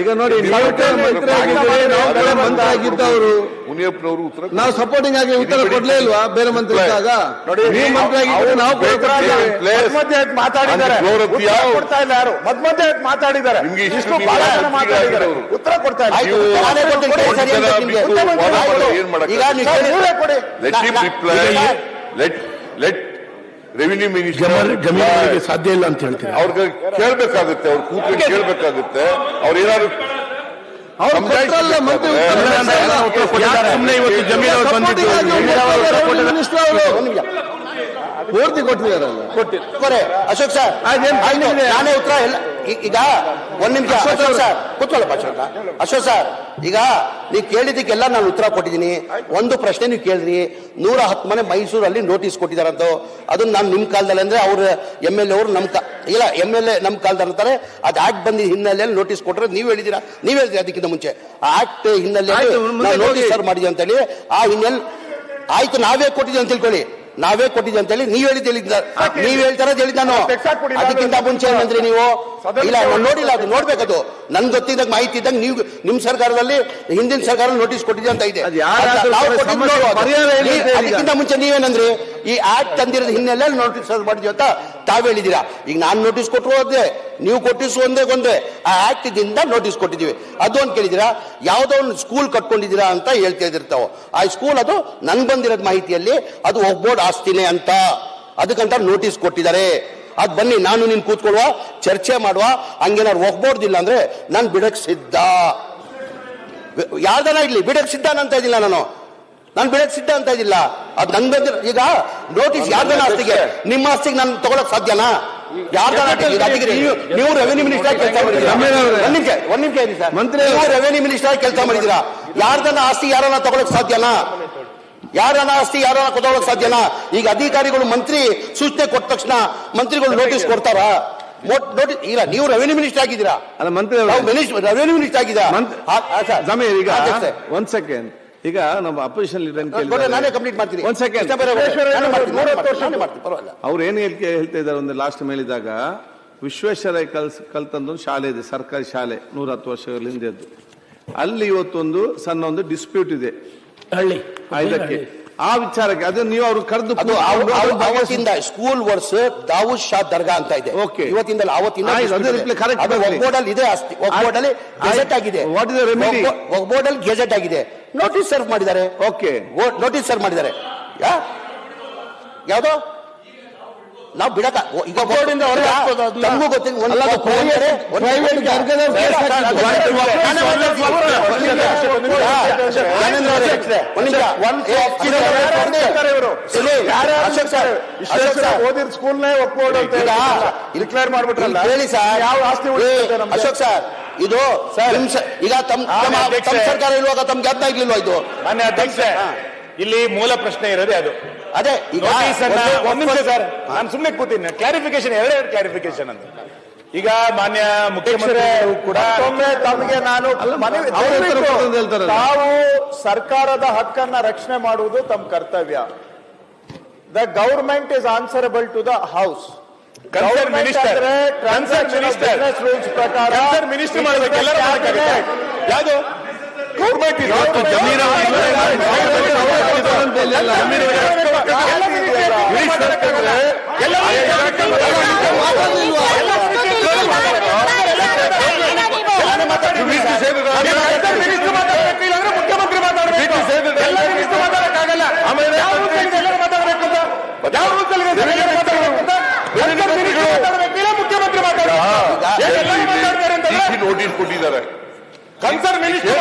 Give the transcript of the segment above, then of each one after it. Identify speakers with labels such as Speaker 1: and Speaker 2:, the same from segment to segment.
Speaker 1: ಈಗ ನೋಡಿ ಮಂತ್ರಿ ಆಗಿದ್ದವರು
Speaker 2: ಮುನಿಯಪ್ಪನವರು ಉತ್ತರ
Speaker 1: ನಾವು ಸಪೋರ್ಟಿಂಗ್ ಆಗಿ ಉತ್ತರ ಕೊಡ್ಲೇ ಇಲ್ವಾ ಬೇರೆ ಮಂತ್ರಿ ಇದ್ದಾಗ ನೀವು ಮಂತ್ರಿ ಆಗಿದ್ರೆ ನಾವು
Speaker 3: ಮಾತಾಡಿದ್ದಾರೆ ಕೊಡ್ತಾ ಇಲ್ಲ ಯಾರು ಮಧ್ಯ ಮಾತಾಡಿದ್ದಾರೆ ಉತ್ತರ ಕೊಡ್ತಾ ಇಲ್ಲ
Speaker 2: ರೆವಿನ್ಯೂ ಮಿನಿಸ್ಟರ್
Speaker 1: ಸಾಧ್ಯ ಇಲ್ಲ ಅಂತ ಹೇಳ್ತೀವಿ
Speaker 2: ಅವ್ರಿಗೆ ಕೇಳ್ಬೇಕಾಗುತ್ತೆ ಅವ್ರು ಕೂತ್ಕೊಂಡು ಕೇಳ್ಬೇಕಾಗುತ್ತೆ ಅವ್ರು ಏನಾದ್ರು
Speaker 1: ಪೂರ್ತಿ ಕೊಟ್ಟಿದ್ದಾರಲ್ಲ
Speaker 3: ಅಶೋಕ್ ಸರ್ ನಾನೇ ಉತ್ತರ ಇಲ್ಲ ಈಗ ಒಂದ್ ನಿಮಿಷ ಅಶೋಕ್ ಸರ್ ಕೂತ್ಕೊಳ್ಳಪ್ಪ ಅಶೋಕ್ ಸರ್ ಈಗ ನೀವು ಕೇಳಿದ್ದಕ್ಕೆಲ್ಲ ನಾನು ಉತ್ತರ ಕೊಟ್ಟಿದ್ದೀನಿ ಒಂದು ಪ್ರಶ್ನೆ ನೀವು ಕೇಳಿದ್ರಿ 110 ಮನೆ ಮೈಸೂರಲ್ಲಿ ನೋಟಿಸ್ ಕೊಟ್ಟಿದ್ದಾರಂತ ಅದನ್ನ ನಾನು ನಿಮ್ ಕಾಲದಲ್ಲಿ ಅಂದ್ರೆ ಅವ್ರ MLA ಅವರು ಇಲ್ಲ MLA ನಮ್ ಕಾಲದಲ್ಲಿ ಅಂತಾರೆ ಅದು ಆಕ್ಟ್ ಬಂದಿದ್ದ ಹಿನ್ನೆಲೆಯಲ್ಲಿ ನೋಟಿಸ್ ಕೊಟ್ಟರೆ ನೀವು ಹೇಳಿದಿರಿ ಅದಕ್ಕಿಂತ ಮುಂಚೆ ಆ ಆಕ್ಟ್ ಹಿನ್ನೆಲೆಯಲ್ಲಿ ನೋಟಿಸ್ ಸರ್ವ್ ಮಾಡಿದ್ವಿ ಅಂತ ಹೇಳಿ ಆ ಹಿನ್ನೆಲೆ ಆಯ್ತು ನಾವೇ ಕೊಟ್ಟಿದ್ದೀವಿ ಅಂತ ತಿಳ್ಕೊಳ್ಳಿ ನಾವೇ ಕೊಟ್ಟಿದ್ದೆ ಅಂತ ಹೇಳಿ ನೀವ್ ನೀವ್ ಹೇಳ್ತಾರ ಹೇಳಿದ್ ನಾನು ಅದಕ್ಕಿಂತ ಮುಂಚೆ ಏನಂದ್ರಿ ನೀವು ಇಲ್ಲ ನಾನು ನೋಡಿಲ್ಲ ಅದು ನೋಡ್ಬೇಕದು ನನ್ ಗೊತ್ತಿದ್ದಾಗ ಮಾಹಿತಿ ಇದ್ದಾಗ ನೀವು ನಿಮ್ ಸರ್ಕಾರದಲ್ಲಿ ಹಿಂದಿನ ಸರ್ಕಾರ ನೋಟಿಸ್ ಕೊಟ್ಟಿದೆ ಅಂತ ಇದೆ ಅದಕ್ಕಿಂತ ಮುಂಚೆ ನೀವೇನಂದ್ರಿ ಈ ಆಕ್ಟ್ ತಂದಿರೋದ ಹಿನ್ನೆಲೆಯಲ್ಲಿ ನೋಟಿಸ್ ಮಾಡಿದ್ವಿ ಅಂತ ತಾವ್ ಹೇಳಿದೀರಾ ಈಗ ನಾನು ನೋಟಿಸ್ ಕೊಟ್ಟರು ಅದೇ ನೀವು ಕೊಟ್ಟಿಸು ಒಂದೇ ಆ ಆಕ್ಟ್ ದಿಂದ ನೋಟಿಸ್ ಕೊಟ್ಟಿದೀವಿ ಅದು ಅಂತ ಕೇಳಿದಿರಾ ಯಾವ್ದೋ ಒಂದು ಸ್ಕೂಲ್ ಕಟ್ಕೊಂಡಿದ್ದೀರಾ ಅಂತ ಹೇಳ್ತಾ ಇದಿರ್ತಾವ ಆ ಸ್ಕೂಲ್ ಅದು ನನ್ ಬಂದಿರೋದ್ ಮಾಹಿತಿಯಲ್ಲಿ ಅದು ಒಗ್ಬೋರ್ಡ್ ಆಸ್ತಿನೇ ಅಂತ ಅದಕ್ಕಂತ ನೋಟಿಸ್ ಕೊಟ್ಟಿದ್ದಾರೆ ಅದ್ ಬನ್ನಿ ನಾನು ನೀನ್ ಕೂತ್ಕೊಳ್ಳುವ ಚರ್ಚೆ ಮಾಡುವ ಹಂಗೇನಾರು ಒಗ್ಬೋರ್ದಿಲ್ಲ ಅಂದ್ರೆ ನಾನ್ ಬಿಡಕ್ ಸಿದ್ಧ ಯಾರ್ದನ ಇರ್ಲಿ ಬಿಡಕ್ ಸಿದ್ಧ ಅಂತ ಇದಿಲ್ಲ ನಾನು ಬಿಡಕ್ ಸಿದ್ಧ ಅಂತ ಇದಿಲ್ಲ ಅದ್ ನನ್ ಬಂದಿರ ಈಗ ನೋಟಿಸ್ ಯಾರ್ದನ ಆಸ್ತಿಗೆ ನಿಮ್ಮ ಆಸ್ತಿಗೆ ನಾನು ತಗೊಳಕ್ ಸಾಧ್ಯನಾ ನೀವು ರೆವೆನ್ಯೂ ಮಿನಿಸ್ಟರ್ ಕೆಲಸ ಮಾಡಿದ್ದೀರಾ ಒಂದ್ ನಿಮಿಷ ಇರಿ ಸರ್ ಮಂತ್ರಿ ನೀವು ರೆವೆನ್ಯೂ ಮಿನಿಸ್ಟರ್ ಕೆಲಸ ಮಾಡಿದ್ದೀರಾ ಯಾರ್ದನ ಆಸ್ತಿ ಯಾರನ್ನ ತಗೊಳಕ್ ಸಾಧ್ಯನಾ ಯಾರನ್ನ ಆಸ್ತಿ ಯಾರನ್ನ ತಗೊಳಕ್ ಸಾಧ್ಯನಾ ಈಗ ಅಧಿಕಾರಿಗಳು ಮಂತ್ರಿ ಸೂಚನೆ ಕೊಟ್ಟ ತಕ್ಷಣ ಮಂತ್ರಿಗಳು ನೋಟಿಸ್ ಕೊಡ್ತಾರಾ ಇಲ್ಲ ನೀವು ರೆವೆನ್ಯೂ ಮಿನಿಸ್ಟರ್ ಆಗಿದ್ದೀರಾ
Speaker 1: ಅಲ್ಲ ಮಂತ್ರಿ
Speaker 3: ರೆವೆನ್ಯೂ ಮಿನಿಸ್ಟರ್ ಆಗಿದ್ದೀರಾ
Speaker 1: ಈಗ ಒಂದ್ ಸೆಕೆಂಡ್ ಈಗ ನಮ್ಮ ಅಪೋಸಿಷನ್
Speaker 3: ನಾನೇ ಕಂಪ್ಲೀಟ್ ಮಾಡ್ತೀನಿ
Speaker 1: ಒಂದ್ ಸೆಕೆಂಡ್ ಅವ್ರು ಏನ್ ಹೇಳ್ತಾ ಇದ್ದಾರೆ ಒಂದು ಲಾಸ್ಟ್ ಮೇಲಿದಾಗ ವಿಶ್ವೇಶ್ವರಯ್ಯ ಕಲ್ತಂದು ಶಾಲೆ ಇದೆ ಸರ್ಕಾರಿ ಶಾಲೆ 110 ವರ್ಷಗಳ ಹಿಂದೆದ್ದು ಅಲ್ಲಿ ಇವತ್ತೊಂದು ಸಣ್ಣ ಒಂದು ಡಿಸ್ಪ್ಯೂಟ್ ಇದೆ ಇದಕ್ಕೆ ಆ ವಿಚಾರಕ್ಕೆ ಅದು ನೀವು ಅವ್ರು ಕರೆದು
Speaker 3: ಅವತ್ತಿಂದ ಸ್ಕೂಲ್ ವರ್ಸ್ ದಾವೂದ್ ಶಾ ದರ್ಗಾ ಅಂತ ಇದೆ ಇವತ್ತಿಂದ ಅವತ್ತಿಂದ ಒಗ್ಬೋರ್ಡಲ್ಲಿ ಇದೆ ಆಸ್ತಿ ಒಗ್ಬೋರ್ಡಲ್ಲಿ ಗೆಜೆಟ್ ಆಗಿದೆ ಒಗ್ಬೋರ್ಡಲ್ಲಿ ಗೆಜೆಟ್ ಆಗಿದೆ ನೋಟಿಸ್ ಸರ್ವ್ ಮಾಡಿದ್ದಾರೆ ನೋಟಿಸ್ ಸರ್ವ್ ಮಾಡಿದ್ದಾರೆ ಯಾವ್ದೋ ನಾವು ಬಿಡಕ ಈಗ ಬೋರ್ಡಿಂದ ನಮಗೂ ಗೊತ್ತಿಲ್ಲ ಓದಿದ ಸ್ಕೂಲ್ನೇ ಒಪ್ಪಿಕೊಂಡು ಡಿಕ್ಲೇರ್ ಮಾಡ್ಬಿಟ್ರಲ್ಲ ಹೇಳಿ ಸರ್ ಯಾವ ಆಸ್ತಿ ಅಶೋಕ್ ಸರ್ ಇದು ಈಗ ತಮ್ಮ ಸರ್ಕಾರ ಇರುವಾಗ ತಮ್ಗೆ ಅರ್ಥ ಆಗ್ಲಿಲ್ವಾ ಇದು
Speaker 4: ಮಾನ್ಯ ಅಧ್ಯಕ್ಷ ಇಲ್ಲಿ ಮೂಲ ಪ್ರಶ್ನೆ ಇರೋದೇ ಅದು
Speaker 3: ಅದೇ ಈಗ
Speaker 4: ಸರ್ ನಾನು ಸುಮ್ಮನೆ ಕೂತೀನಿ ಕ್ಲಾರಿಫಿಕೇಶನ್ ಎರಡು ಕ್ಲಾರಿಫಿಕೇಶನ್ ಅಂತ ಈಗ ಮಾನ್ಯ ಮುಖ್ಯಮಂತ್ರಿ ಕೂಡ
Speaker 3: ತಮಗೆ ನಾನು ತಾವು ಸರ್ಕಾರದ ಹಕ್ಕನ್ನ ರಕ್ಷಣೆ ಮಾಡುವುದು ತಮ್ಮ ಕರ್ತವ್ಯ the government is answerable to the house
Speaker 4: minister
Speaker 3: rules ಪ್ರಕಾರ
Speaker 4: ಮಿನಿಸ್ಟರ್ ಮಾಡಬೇಕೆಲ್ಲ ಯಾವುದು ಗೌರ್ಮೆಂಟ್ ಮುಖ್ಯಮಂತ್ರಿ ಮಾತಾಡಬೇಕು ಮಾತಾಡಕ್ಕಾಗಲ್ಲ ಆಮೇಲೆ ಮುಖ್ಯಮಂತ್ರಿ
Speaker 2: ನೋಟಿಸ್ ಕೊಟ್ಟಿದ್ದಾರೆ
Speaker 4: ಕನ್ಸರ್ನ್ ಮಿನಿಸ್ಟರ್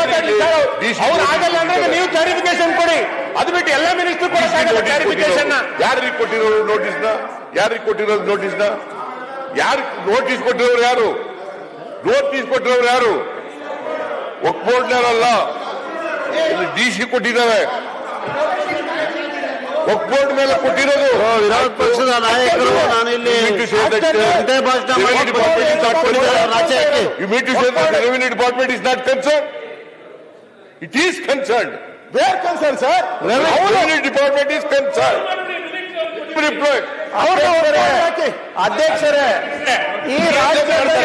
Speaker 4: ಅವ್ರು ಆಗಲ್ಲ ಅಂದ್ರೆ ನೀವು ಕ್ಲಾರಿಫಿಕೇಶನ್ ಕೊಡಿ ಅದು ಬಿಟ್ಟು ಎಲ್ಲ ಮಿನಿಸ್ಟರ್ ಕ್ಲಾರಿಫಿಕೇಶನ್
Speaker 2: ಯಾರಿಗೆ ಕೊಟ್ಟಿರೋರು ನೋಟಿಸ್ನ ಯಾರಿಗೆ ಕೊಟ್ಟಿರೋದು ನೋಟಿಸ್ನ ಯಾರು ನೋಟಿಸ್ ಕೊಟ್ಟಿರೋರು ಯಾರು ನೋಟಿಸ್ ಕೊಟ್ಟಿರೋರು ಯಾರು ಒಕ್ಬೋರ್ಡ್ನವರಲ್ಲ DC ಕೊಟ್ಟಿದ್ದಾರೆ ಒಕ್ಬೋರ್ಡ್ ಮೇಲೆ ಕೊಟ್ಟಿರೋದು
Speaker 1: ವಿರೋಧ ಪಕ್ಷದ ನಾಯಕರು ನಾನಿಲ್ಲಿ
Speaker 2: You mean to say that the revenue department is not concerned? It is concerned.
Speaker 3: Where concerned, sir?
Speaker 2: Revenue department is concerned.
Speaker 3: ಅಧ್ಯಕ್ಷರೇ ಈ ರಾಜ್ಯದಲ್ಲಿ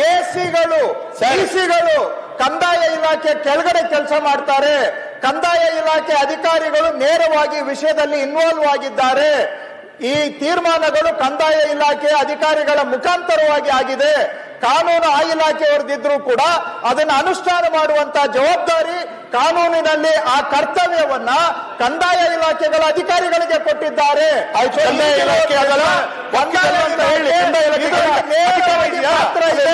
Speaker 5: ಎಸಿಗಳು ಸಿಸಿಗಳು ಕಂದಾಯ ಇಲಾಖೆ ಕೆಳಗಡೆ ಕೆಲಸ ಮಾಡ್ತಾರೆ. ಕಂದಾಯ ಇಲಾಖೆ ಅಧಿಕಾರಿಗಳು ನೇರವಾಗಿ ವಿಷಯದಲ್ಲಿ ಇನ್ವಾಲ್ವ್ ಆಗಿದ್ದಾರೆ. ಈ ತೀರ್ಮಾನಗಳು ಕಂದಾಯ ಇಲಾಖೆ ಅಧಿಕಾರಿಗಳ ಮುಖಾಂತರವಾಗಿ ಆಗಿದೆ. ಕಾನೂನು ಆ ಇಲಾಖೆಯವರದಿದ್ರೂ ಕೂಡ ಅದನ್ನು ಅನುಷ್ಠಾನ ಮಾಡುವಂತ ಜವಾಬ್ದಾರಿ ಕಾನೂನಿನಲ್ಲಿ ಆ ಕರ್ತವ್ಯವನ್ನ ಕಂದಾಯ ಇಲಾಖೆಗಳ ಅಧಿಕಾರಿಗಳಿಗೆ ಕೊಟ್ಟಿದ್ದಾರೆ. ಕಂದಾಯ ಇಲಾಖೆ ಅದಲ್ಲ ಅಂತ ಹೇಳಿ ಕಂದಾಯ ಇಲಾಖೆ ಪಾತ್ರ ಇದೆ.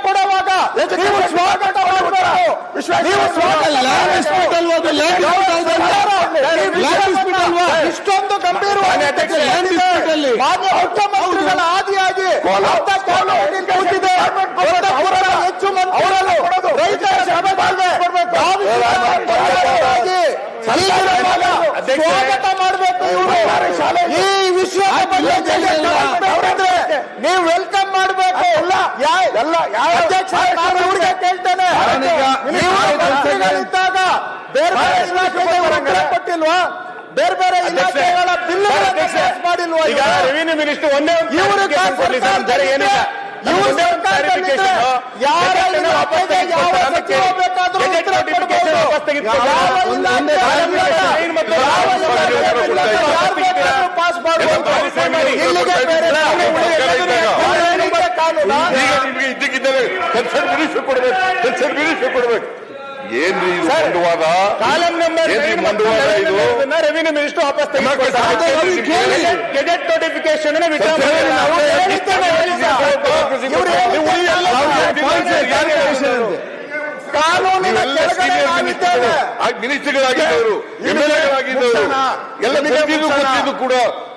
Speaker 5: ಕೊಡುವಾಗ ನೀವು ಸ್ವಾಗತ ಮಾಡಬೇಕು. ಇಷ್ಟೊಂದು ಗಂಭೀರವಾಗಿ ಮಾನ್ಯ ಮುಖ್ಯಮಂತ್ರಿಗಳ ಆದಿಯಾಗಿ ಕೂತಿದೆ. ಹೆಚ್ಚು ಮಂತ್ರಿಗಳು ರೈತರ ಸ್ವಾಗತ ಮಾಡಬೇಕು. ಈ ವಿಷಯದ ಬಗ್ಗೆ ನೀವು ವೆಲ್ಕಮ್ ಮಾಡಬೇಕು. ಅಧ್ಯಕ್ಷ ಕೇಳ್ತೇನೆ, ಮಂತ್ರಿಗಳಿದ್ದಾಗ ಬೇರೆ ಬೇರೆ ಇಲಾಖೆಗೆ ಕೊಟ್ಟಿಲ್ವಾ? ಬೇರೆ ಬೇರೆ ಇಲಾಖೆಗಳ ಬಿಲ್ ಮಾಡಿಲ್ವಾ?
Speaker 4: ಈಗ ರೆವಿನ್ಯೂ ಮಿನಿಸ್ಟರ್ ಒಂದೇ
Speaker 5: ಇವರು ಪಾಸ್
Speaker 2: ಇದ್ದಕ್ಕಿದ್ದರೆ ಕನ್ಸರ್ನ್ ಮಿನಿಸ್ಟರ್ ಕೊಡ್ಬೇಕು. ಏನ್ರಿ ಇದು ಮಂಡುವಾದ?
Speaker 4: ಕಾಲಂ ನಂಬರ್ ರೆವಿನ್ಯೂ ಮಿನಿಸ್ಟರ್ ವಾಪಸ್ ಗೆಜೆಟ್ ನೋಟಿಫಿಕೇಶನ್
Speaker 5: ಕಾನೂನಿನ
Speaker 2: ಮಿನಿಸ್ಟರ್ಗಳಾಗಿದ್ದವರು, MLAಗಳಾಗಿದ್ದವರು ಎಲ್ಲ ಗೊತ್ತಿದ್ದು ಕೂಡ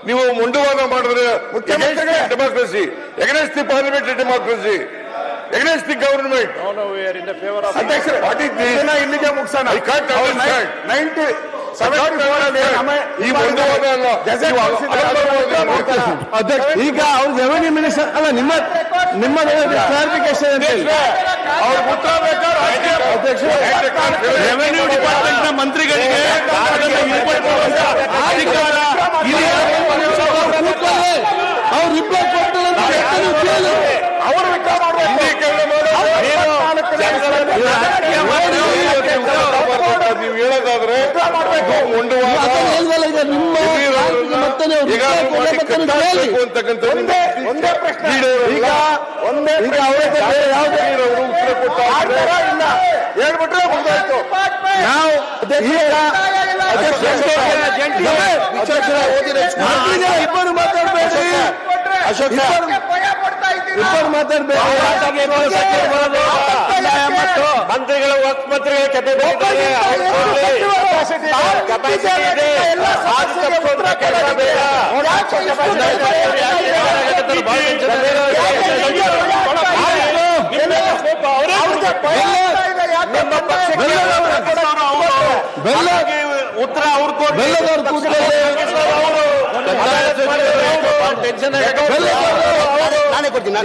Speaker 2: ನೀವು ಮಂಡುವಾದ ಮಾಡಿದ್ರೆ democracy against the parliamentary democracy against the government.
Speaker 4: No, we are in the favor of.
Speaker 2: Adhyakshare, what is this?
Speaker 5: ಇಲ್ಲಿಗೆ ಮುಗಿಸೋಣ.
Speaker 2: I can't understand.
Speaker 5: 90
Speaker 2: ಈ ಮಂಡುವಾದ ಅಲ್ಲ.
Speaker 1: ಅಧ್ಯಕ್ಷ, ಈಗ ಅವ್ರ ರೆವೆನ್ಯೂ ಮಿನಿಸ್ಟರ್ ಅಲ್ಲ, ನಿಮ್ಮ ಕ್ಲಾರಿಫಿಕೇಶನ್ ಅಂತ ಹೇಳಿ
Speaker 2: ಅವ್ರು ಉತ್ತರ ಬೇಕಾದ್ರೆ
Speaker 1: ಅಧ್ಯಕ್ಷ,
Speaker 4: ರೆವೆನ್ಯೂ ಡಿಪಾರ್ಟ್ಮೆಂಟ್ ನ ಮಂತ್ರಿಗಳಿಗೆ
Speaker 1: ಅವ್ರು ರಿಪೋರ್ಟ್ ಕೊಡ್ತಾರೆ
Speaker 5: ಅವರು ವಿಚಾರ
Speaker 2: ನೀವು ಹೇಳೋದಾದ್ರೆ
Speaker 5: ಒಂದೇ ಪ್ರಶ್ನೆ
Speaker 2: ಉತ್ತರ ಕೊಟ್ಟ
Speaker 5: ಹೇಳ್ಬಿಟ್ರೆ ಮುಂದಾಯ್ತು.
Speaker 1: ನಾವು ಇಬ್ಬರು ಮಾತಾಡ್ಬೇಡಿ, ಇಬ್ಬರು ಮಾತಾಡ್ಬೇಡಿ.
Speaker 4: ಮಂತ್ರಿಗಳು ಮಂತ್ರಿಗಳ ಉತ್ತರ ಅವ್ರು
Speaker 3: ನಾನೇ ಕೊಡ್ತೀನಿ.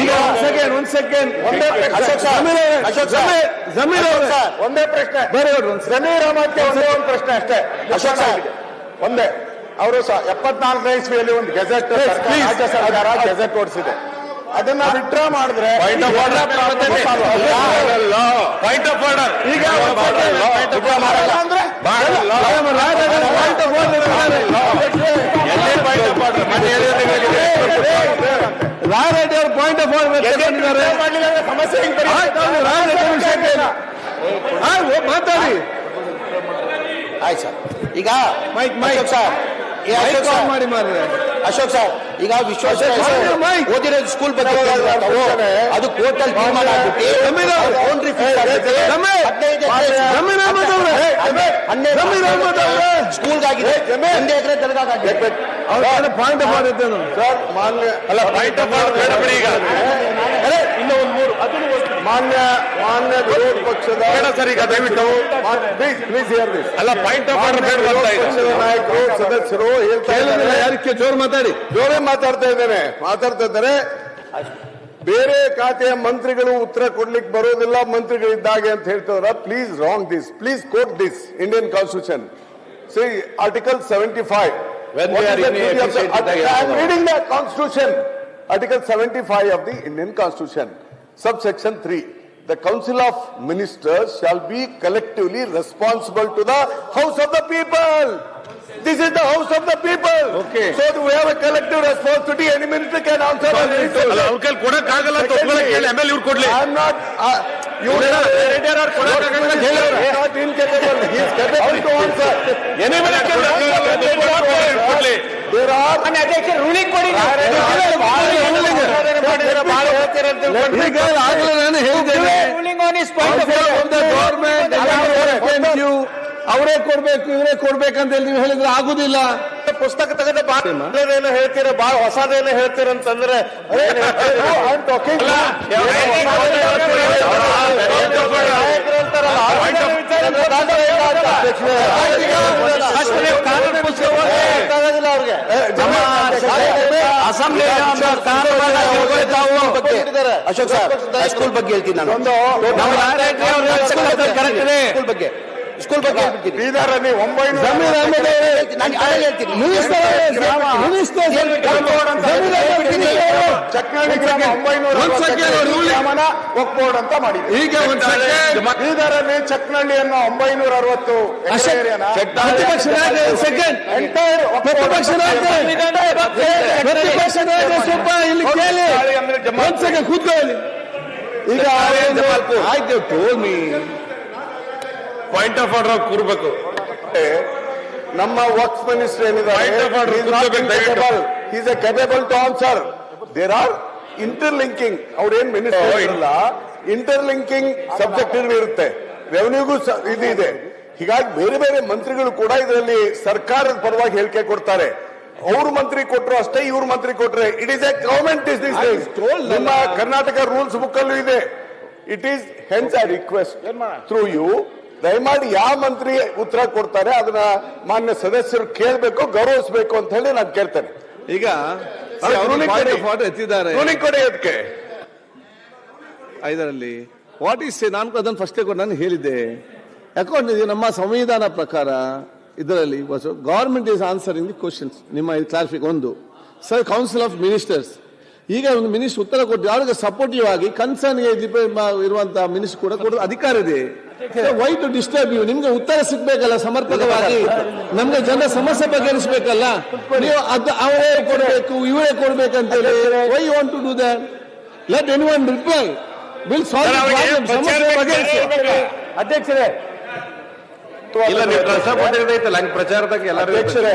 Speaker 1: ಈಗ ಒಂದ್ ಸೆಕೆಂಡ್ ಜಮೀರ್
Speaker 5: ಒಂದೇ ಪ್ರಶ್ನೆ.
Speaker 1: ಜಮೀರ್
Speaker 5: ಅಹಮದ್ಗೆ ಒಂದೇ ಒಂದು ಪ್ರಶ್ನೆ ಅಷ್ಟೇ. ಅಶೋಕ್ ಸರ್ ಒಂದೇ, ಅವರು 74ನೇ ಇಸ್ವಿಯಲ್ಲಿ ಒಂದು ಗೆಜೆಟ್ ರಾಜ್ಯ ಸರ್ಕಾರ ಗೆಜೆಟ್ ಓಡಿಸಿದೆ. ಅದನ್ನ ವಿಡ್ರಾ ಮಾಡಿದ್ರೆ
Speaker 2: ಪಾಯಿಂಟ್ ಆಫ್ ಆರ್ಡರ್
Speaker 1: ಈಗ
Speaker 5: ಮಾಡಲ್ಲ ಅಂದ್ರೆ
Speaker 1: ರಾಯರೆಡ್ಡಿ ಅವರು ಪಾಯಿಂಟ್ ಆಫ್ ಆರ್ಡರ್
Speaker 5: ಸಮಸ್ಯೆ
Speaker 1: ಮಾತಾಡಿ.
Speaker 3: ಆಯ್ತು ಸರ್. ಈಗ
Speaker 1: ಮೈಕ್
Speaker 3: ಅಶೋಕ್ ಸರ್
Speaker 1: ಮಾಡಿ
Speaker 3: ಅಶೋಕ್ ಸರ್ ಈಗ ವಿಶ್ವೇಶ್ವರಯ್ಯ ಓದಿರೋ ಸ್ಕೂಲ್ ಬಗ್ಗೆ ಅದು ಕೋರ್ಟಲ್ಲಿ ತೀರ್ಮಾನ ಸ್ಕೂಲ್ಗಾಗಿದೆ 1 ಎಕರೆ ದರ್ಗಾಗಿದೆ.
Speaker 1: ಪಾಯಿಂಟ್ ಮಾಡುತ್ತೆ
Speaker 5: ಸರ್ ಮಾನ್ಯ ಅಲ್ಲ ಪಾಯಿಂಟ್ ಆಫ್ ಆರ್ಡರ್ ಬೇಡ ಬಿಡಿ. ಈಗ ಇನ್ನೂ ಒಂದು 3 ಮಾನ್ಯ ವಿರೋಧ ಪಕ್ಷದ
Speaker 2: ಸರ್ ಈಗ ದಯವಿಟ್ಟು
Speaker 5: ಪ್ಲೀಸ್ ಹಿಯರ್ ದಿಸ್.
Speaker 2: ಅಲ್ಲ ಪಾಯಿಂಟ್ ಆಫ್ ಆರ್ಡರ್ ಬೇಡ
Speaker 5: ಪಕ್ಷದ ನಾಯಕರು ಸದಸ್ಯರು ಹೇಳ್ತಾ ಇದ್ದಾರೆ.
Speaker 1: ಯಾರಕ್ಕೆ ಜೋರು ಮಾತಾಡಿ,
Speaker 5: ಜೋರೇ ಮಾತಾಡ್ತಾ ಇದ್ದಾರೆ. ಬೇರೆ ಖಾತೆಯ ಮಂತ್ರಿಗಳು ಉತ್ತರ ಕೊಡ್ಲಿಕ್ಕೆ ಬರೋದಿಲ್ಲ ಮಂತ್ರಿಗಳಿದ್ದಾಗೆ ಅಂತ ಹೇಳ್ತಾರ. Please wrong this, please quote this Indian constitution. See article 75.
Speaker 2: When they are inefficient,
Speaker 5: I am reading the constitution. Article 75 of the Indian Constitution, subsection 3. The Council of Ministers shall be collectively responsible to the House of the People. This is the House of the People.
Speaker 1: Okay.
Speaker 5: So we have a collective responsibility. Any minister can answer.
Speaker 2: ಅವ್ರ ಕೊಡಕ್ಕಾಗಲ್ಲ ಅಂತ ಒಪ್ಕೊಳ್ಳೋಕೆ ಹೇಳಿ, ಆಮೇಲೆ ಇವ್ರು ಕೊಡ್ಲಿ.
Speaker 5: I am not. You are not incapable. He is capable to answer.
Speaker 2: ಕೊಡ್ಲಿ.
Speaker 5: There are.
Speaker 4: Ruling ಕೊಡಿ.
Speaker 1: ನಾನು ಹೇಳಿದ್ದೇನೆ,
Speaker 4: ruling on is point
Speaker 1: government ಅವರೇ ಕೊಡ್ಬೇಕು ಇವರೇ ಕೊಡ್ಬೇಕಂತ ಹೇಳಿ ನೀವು ಹೇಳಿದ್ರೆ ಆಗುದಿಲ್ಲ.
Speaker 5: ಪುಸ್ತಕ ತಗೊಂಡು ಬಾಳೇನು ಹೇಳ್ತೀರಾ, ಬಾಳ ಹೊಸದೇನು ಹೇಳ್ತೀರಂತಂದ್ರೆ
Speaker 3: ಅಶೋಕ್ ಸರ್ ಸ್ಕೂಲ್ ಬಗ್ಗೆ ಹೇಳ್ತೀನಿ ನಾನು. ಸ್ಕೂಲ್ ಬಗ್ಗೆ ಹೇಳ್ತೀನಿ.
Speaker 5: ಬೀದರಲ್ಲಿ 900 ಚಕ್ನಾಡಿ ಗ್ರಾಮ 960 ಒಕ್ಬೋರ್ಡ್ ಅಂತ ಮಾಡಿದೆ.
Speaker 1: ಈಗ
Speaker 5: ಬೀದರಲ್ಲಿ ಚಕ್ನಳ್ಳಿಯನ್ನು 960
Speaker 1: ಪ್ರತಿಪಕ್ಷ ನಾಯಕ ಸ್ವಲ್ಪ ಇಲ್ಲಿ ಕೇಳಿ, ಒಂದ್ ಸೆಕೆಂಡ್ ಕೂತ್ಕೊಳ್ಳಿ. ಈಗ ಆಯ್ತು ಟೋಲ್ ಮೀ
Speaker 2: ಪಾಯಿಂಟ್ ಆಫ್ ಆರ್ಡರ್ ಕೂರ್ಬೇಕು.
Speaker 5: ನಮ್ಮ ವಕ್ಫ್ ಮಿನಿಸ್ಟರ್ ಏನಿದ್ದಾರೆ, is a capable to answer. There are interlinking. ಅವ್ರೇನ್ ಮಿನಿಸ್ಟರ್ ಇಲ್ಲ, ಇಂಟರ್ಲಿಂಕಿಂಗ್ ಸಬ್ಜೆಕ್ಟ್ ಇರುತ್ತೆ. ರೆವೆನ್ಯೂಗೂ ಇದು ಇದೆ. ಹೀಗಾಗಿ ಬೇರೆ ಬೇರೆ ಮಂತ್ರಿಗಳು ಕೂಡ ಇದರಲ್ಲಿ ಸರ್ಕಾರದ ಪರವಾಗಿ ಹೇಳಿಕೆ ಕೊಡ್ತಾರೆ. ಅವ್ರ ಮಂತ್ರಿ ಕೊಟ್ಟರು ಅಷ್ಟೇ, ಇವ್ರ ಮಂತ್ರಿ ಕೊಟ್ರೆ it is a government is this. ನಮ್ಮ ಕರ್ನಾಟಕ ರೂಲ್ಸ್ ಬುಕ್ ಅಲ್ಲೂ ಇದೆ. It is hence I request through you, ದಯಮಾಡಿ ಯಾವ ಮಂತ್ರಿ ಉತ್ತರ ಕೊಡ್ತಾರೆ ಅದನ್ನ ಮಾನ್ಯ ಸದಸ್ಯರು ಕೇಳಬೇಕು, ಗೌರವಿಸಬೇಕು ಅಂತ ಹೇಳಿ ನಾನು ಕೇಳ್ತೇನೆ.
Speaker 1: ಈಗ ಎತ್ತಿದ್ದಾರೆ
Speaker 5: ಕೊಡಿ ಅದಕ್ಕೆ
Speaker 1: ಇದರಲ್ಲಿ ವಾಟ್ ಈಸ್ ನಾನು ಅದನ್ನು ಫಸ್ಟೇ ಕೊಟ್ಟು ನಾನು ಹೇಳಿದ್ದೆ. ಯಾಕಂದ್ರೆ ನಮ್ಮ ಸಂವಿಧಾನ ಪ್ರಕಾರ ಇದರಲ್ಲಿ government is answering the questions. ನಿಮ್ಮ ಕ್ಲಾರಿಫಿಕ್ ಒಂದು ಸರ್, ಕೌನ್ಸಿಲ್ ಆಫ್ ಮಿನಿಸ್ಟರ್ಸ್ ಈಗ ಒಂದು ಮಿನಿಸ್ಟರ್ ಉತ್ತರ ಕೊಟ್ಟು ಯಾರಿಗೆ ಸಪೋರ್ಟಿವ್ ಆಗಿ ಕನ್ಸರ್ನ್ ಇರುವಂತಹ ಮಿನಿಸ್ಟರ್ ಕೂಡ ಕೊಡೋ ಅಧಿಕಾರ ಇದೆ. Why to disturb you? ನಿಮ್ಗೆ ಉತ್ತರ ಸಿಗ್ಬೇಕಲ್ಲ ಸಮರ್ಪಕವಾಗಿ, ನಮ್ಗೆ ಜನರ ಸಮಸ್ಯೆ ಬಗೆಹರಿಸಬೇಕಲ್ಲ. ನೀವು ಅದು ಅವರೇ ಕೊಡಬೇಕು ಇವರೇ ಕೊಡ್ಬೇಕಂತ ಹೇಳಿ why you want to do that? Let anyone reply, will solve the problem. ಸಮಸ್ಯೆ ಬಗೆಹರಿಸಿ.
Speaker 4: ಅಧ್ಯಕ್ಷರೇ,
Speaker 2: ಪ್ರಚಾರದಾಗ
Speaker 5: ಅಧ್ಯಕ್ಷರೇ,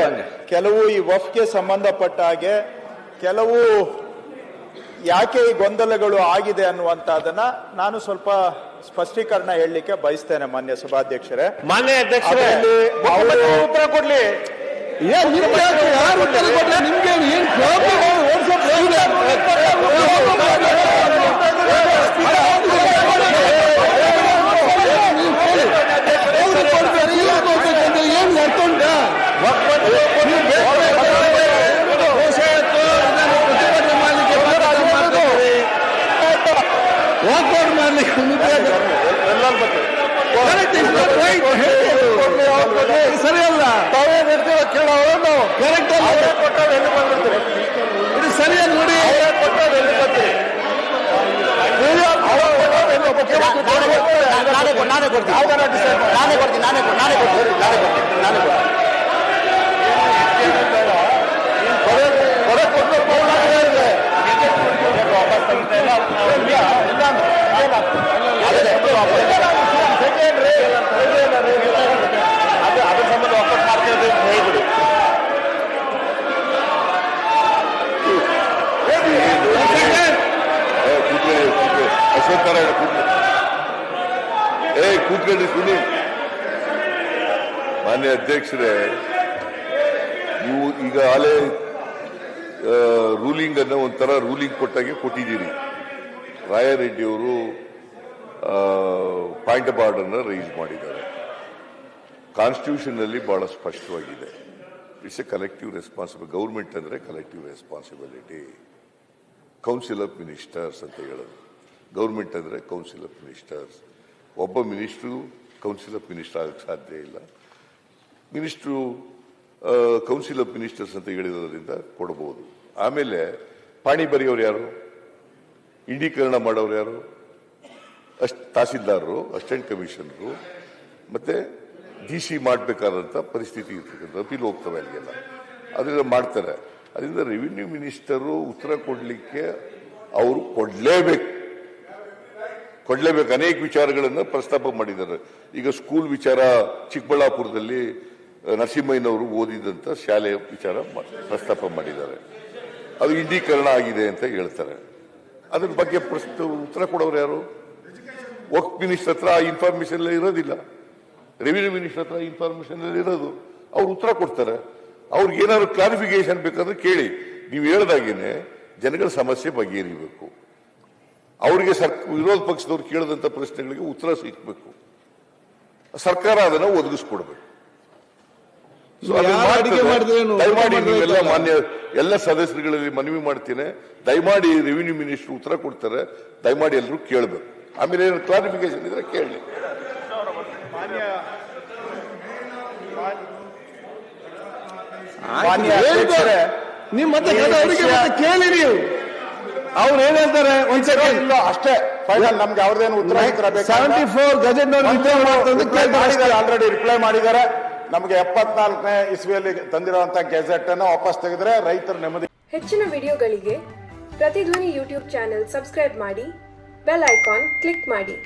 Speaker 5: ಕೆಲವು ಈ ವಫ್ಗೆ ಸಂಬಂಧಪಟ್ಟ ಹಾಗೆ ಕೆಲವು ಯಾಕೆ ಈ ಗೊಂದಲಗಳು ಆಗಿದೆ ಅನ್ನುವಂತದನ್ನ ನಾನು ಸ್ವಲ್ಪ ಸ್ಪಷ್ಟೀಕರಣ ಹೇಳಲಿಕ್ಕೆ ಬಯಸ್ತೇನೆ ಮಾನ್ಯ ಸಭಾಧ್ಯಕ್ಷರೇ.
Speaker 4: ಮಾನ್ಯ ಅಧ್ಯಕ್ಷರೇ,
Speaker 5: ಉತ್ತರ ಕೊಡ್ಲಿ.
Speaker 1: ಯಾರು ಉತ್ತರ ಕೊಡ್ಲಿ? ನಿಮ್ಗೆ ಏನ್ ಏನ್ ಅರ್ಥ ಉಂಟಾ? ವಾಕೌಟ್ ಮಾಡ್ಲಿಕ್ಕೆ ಸರಿಯಲ್ಲ. ಕರೆಕ್ಟ್ ಇದು ಸರಿಯಾಗಿ ನೋಡಿ.
Speaker 3: ನಾನೇ ಕೊಡ್ತೀನಿ.
Speaker 2: ಅಶ್ವತ್ಥ ನಾರಾಯಣ ಕೂತ್ಕೊಳ್ಳಿ ಸುನಿ. ಮಾನ್ಯ ಅಧ್ಯಕ್ಷರೇ, ನೀವು ಈಗ ಆಲೇ ರೂಲಿಂಗ್ ಅನ್ನ ಒಂಥರ ರೂಲಿಂಗ್ ಕೊಟ್ಟಾಗೆ ಕೊಟ್ಟಿದ್ದೀರಿ. ರಾಯಾರೆಡ್ಡಿ ಅವರು ಪಾಯಿಂಟ್ ಆಫ್ ಆರ್ಡರ್ ಅನ್ನ ರೈಸ್ ಮಾಡಿದ್ದಾರೆ. ಕಾನ್ಸ್ಟಿಟ್ಯೂಷನ್ ನಲ್ಲಿ ಬಹಳ ಸ್ಪಷ್ಟವಾಗಿದೆ. It's a collective responsibility. Government ಅಂದ್ರೆ collective responsibility. Council of ministers ಅಂತ ಹೇಳೋದು. ಗೌರ್ಮೆಂಟ್ ಅಂದ್ರೆ ಕೌನ್ಸಿಲ್ ಆಫ್ ಮಿನಿಸ್ಟರ್ಸ್. ಒಬ್ಬ ಮಿನಿಸ್ಟ್ರು ಕೌನ್ಸಿಲ್ ಆಫ್ ಮಿನಿಸ್ಟರ್ ಆಗಕ್ಕೆ ಸಾಧ್ಯ ಇಲ್ಲ. ಮಿನಿಸ್ಟ್ರು ಕೌನ್ಸಿಲ್ ಆಫ್ ಮಿನಿಸ್ಟರ್ಸ್ ಅಂತ ಹೇಳಿರೋದ್ರಿಂದ ಕೊಡಬಹುದು. ಆಮೇಲೆ ಪಾಣಿ ಬರೆಯೋರು ಯಾರು, ಇಂಡೀಕರಣ ಮಾಡೋರು ಯಾರು, ತಹಸೀಲ್ದಾರರು, ಅಸಿಸ್ಟೆಂಟ್ ಕಮಿಷನರು, ಮತ್ತೆ DC ಮಾಡಬೇಕಾದಂತ ಪರಿಸ್ಥಿತಿ ಇರ್ತಕ್ಕಂಥ ಅಪೀಲ್ ಹೋಗ್ತವೆ ಅಲ್ಲಿಗೆಲ್ಲ, ಅದರಿಂದ ಮಾಡ್ತಾರೆ. ಅದರಿಂದ ರೆವಿನ್ಯೂ ಮಿನಿಸ್ಟರು ಉತ್ತರ ಕೊಡ್ಲಿಕ್ಕೆ ಅವರು ಕೊಡ್ಲೇಬೇಕು. ಅನೇಕ ವಿಚಾರಗಳನ್ನು ಪ್ರಸ್ತಾಪ ಮಾಡಿದ್ದಾರೆ. ಈಗ ಸ್ಕೂಲ್ ವಿಚಾರ ಚಿಕ್ಕಬಳ್ಳಾಪುರದಲ್ಲಿ ನರಸಿಂಹಯ್ಯನವರು ಓದಿದಂತ ಶಾಲೆಯ ವಿಚಾರ ಪ್ರಸ್ತಾಪ ಮಾಡಿದ್ದಾರೆ. ಅದು ಇಂಡೀಕರಣ ಆಗಿದೆ ಅಂತ ಹೇಳ್ತಾರೆ. ಅದ್ರ ಬಗ್ಗೆ ಉತ್ತರ ಕೊಡೋರು ಯಾರು? ವಕ್ಫ್ ಮಿನಿಸ್ಟರ್ ಹತ್ರ ಆ ಇನ್ಫಾರ್ಮೇಶನ್ ಇರೋದಿಲ್ಲ. ರೆವಿನ್ಯೂ ಮಿನಿಸ್ಟರ್ ಹತ್ರ ಇನ್ಫಾರ್ಮೇಶನ್ ಇರೋದು. ಅವ್ರು ಉತ್ತರ ಕೊಡ್ತಾರೆ. ಅವ್ರಿಗೆ ಏನಾದ್ರು ಕ್ಲಾರಿಫಿಕೇಶನ್ ಬೇಕಾದ್ರೆ ಕೇಳಿ. ನೀವು ಹೇಳ್ದಾಗೇನೆ ಜನಗಳ ಸಮಸ್ಯೆ ಬಗೆಹರಿಬೇಕು. ಅವರಿಗೆ ವಿರೋಧ ಪಕ್ಷದವ್ರು ಕೇಳಿದಂತ ಪ್ರಶ್ನೆಗಳಿಗೆ ಉತ್ತರ ಸಿಗಬೇಕು. ಸರ್ಕಾರ ಅದನ್ನ ಒದಗಿಸ್ಕೊಡ್ಬೇಕು. ದಯಮಾಡಿ ನೀವೆಲ್ಲ ಮಾನ್ಯ ಎಲ್ಲ ಸದಸ್ಯರುಗಳಲ್ಲಿ ಮನವಿ ಮಾಡ್ತೇನೆ, ದಯಮಾಡಿ ರೆವಿನ್ಯೂ ಮಿನಿಸ್ಟರ್ ಉತ್ತರ ಕೊಡ್ತಾರೆ, ದಯಮಾಡಿ ಎಲ್ಲರೂ ಕೇಳಬೇಕು. ಆಮೇಲೆ ಏನಾದ್ರು ಕ್ಲಾರಿಫಿಕೇಶನ್ ಇದ್ರೆ ಕೇಳಲಿ.
Speaker 1: ನೀವು ಮತ್ತೆ ಕೇಳಿ, ನೀವು ಅವ್ರು ಏನ್ ಹೇಳ್ತಾರೆ ಒಂದ್ ಸೆಕೆಂಡ್
Speaker 4: ಅಷ್ಟೇ ಫೈನಲ್. ನಮ್ಗೆ ಅವ್ರದ್ದೇನು ಉತ್ತರ
Speaker 1: 74 ಗಜೆಟ್
Speaker 4: ಆಲ್ರೆಡಿ ರಿಪ್ಲೈ ಮಾಡಿದ್ದಾರೆ. ನಮಗೆ 74ನೇ ಇಸ್ವಿಯಲ್ಲಿ ತಂದಿರುವಂತಹ ಗೆಜೆಟ್ ಅನ್ನು ವಾಪಸ್ ತೆಗೆದ್ರೆ ರೈತರ ನೆಮ್ಮದಿ.
Speaker 6: ಹೆಚ್ಚಿನ ವಿಡಿಯೋಗಳಿಗೆ ಪ್ರತಿಧ್ವನಿ ಯೂಟ್ಯೂಬ್ ಚಾನೆಲ್ ಸಬ್ಸ್ಕ್ರೈಬ್ ಮಾಡಿ, ಬೆಲ್ ಐಕಾನ್ ಕ್ಲಿಕ್ ಮಾಡಿ.